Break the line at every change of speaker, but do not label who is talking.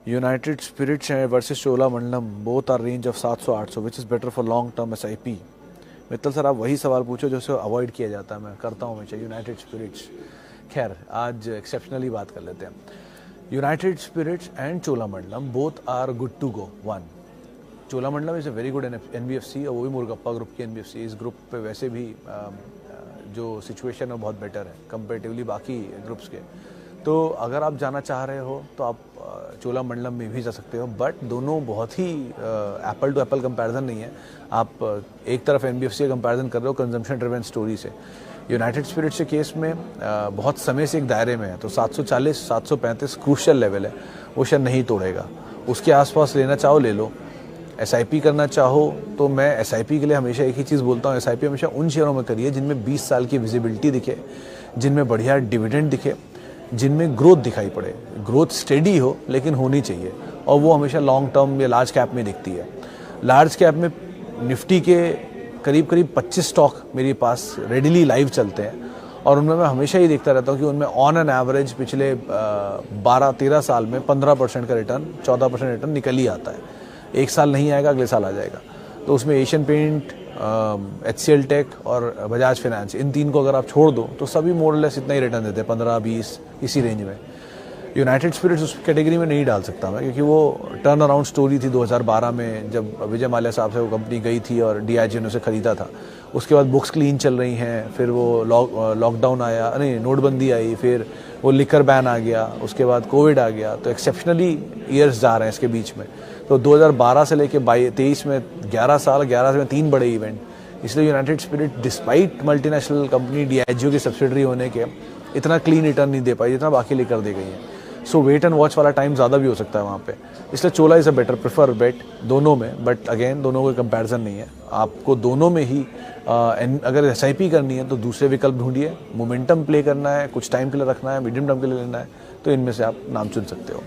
United Spirits versus Cholamandalam, both are range of 700-800, which is better for long term SIP? Mittal sir, आप वही सवाल पूछो जो उसे अवॉइड किया जाता है, मैं करता हूँ हमेशा। यूनाइटेड स्पिरिट्स, खैर आज एक्सेप्शनली बात कर लेते हैं। United Spirits and Cholamandalam both are good to go. One, Cholamandalam is a very good NBFC, और वो भी मुर्गप्पा ग्रुप की NBFC। इस ग्रुप पे वैसे भी जो सिचुएशन है बहुत बेटर है कंपेरेटिवली बाकी ग्रुप्स के। तो अगर आप जाना चाह रहे हो तो आप चोलामंडलम में भी जा सकते हो, बट दोनों बहुत ही एप्पल टू एप्पल कंपैरिजन नहीं है। आप एक तरफ NBFC का कंपैरिजन कर रहे हो कंजम्पशन ड्रिवन स्टोरी से। यूनाइटेड स्पिरिट्स के केस में बहुत समय से एक दायरे में है, तो 740 735 क्रूशियल लेवल है, वो शायद नहीं तोड़ेगा। उसके आसपास लेना चाहो ले लो। SIP करना चाहो तो मैं SIP के लिए हमेशा एक ही चीज़ बोलता हूँ, SIP हमेशा उन शेयरों में करिए जिनमें 20 साल की विजिबिलिटी दिखे, जिनमें बढ़िया डिविडेंड दिखे, जिनमें ग्रोथ दिखाई पड़े। ग्रोथ स्टेडी हो लेकिन होनी चाहिए, और वो हमेशा लॉन्ग टर्म या लार्ज कैप में दिखती है। लार्ज कैप में निफ्टी के करीब 25 स्टॉक मेरे पास रेडिली लाइव चलते हैं, और उनमें मैं हमेशा ही देखता रहता हूँ कि उनमें ऑन एन एवरेज पिछले 12-13 साल में 15% का रिटर्न, 14% रिटर्न निकल ही आता है। एक साल नहीं आएगा, अगले साल आ जाएगा। तो उसमें एशियन पेंट, HCL टेक और बजाज फाइनेंस, इन तीन को अगर आप छोड़ दो तो सभी मोरलेस इतना ही रिटर्न देते हैं, 15-20 इसी रेंज में। यूनाइटेड स्पिरिट्स उस कैटेगरी में नहीं डाल सकता मैं, क्योंकि वो टर्न अराउंड स्टोरी थी 2012 में, जब विजय माल्या साहब से वो कंपनी गई थी और DIG ने उसे खरीदा था। उसके बाद बुक्स क्लीन चल रही हैं, फिर वो लॉकडाउन आया, नहीं नोटबंदी आई, फिर वो लिकर बैन आ गया, उसके बाद कोविड आ गया, तो एक्सेप्शनली ईयर्स जा रहे हैं इसके बीच में। तो 2012 से लेके 23 में 11 साल, 11 में 3 बड़े इवेंट। इसलिए United spirit despite multinational company DIGO की सब्सिडरी होने के इतना क्लीन रिटर्न नहीं दे पाई जितना बाकी लेकर दे गई है। सो वेट एंड वॉच वाला टाइम ज़्यादा भी हो सकता है वहाँ पे। इसलिए चोला इज़ अ बेटर प्रेफर बेट दोनों में, बट अगेन दोनों को कंपैरिजन नहीं है। आपको दोनों में ही अगर SIP करनी है तो दूसरे विकल्प ढूंढिए। मोमेंटम प्ले करना है, कुछ टाइम के लिए रखना है, मीडियम टर्म के लिए लेना है, तो इनमें से आप नाम चुन सकते हो।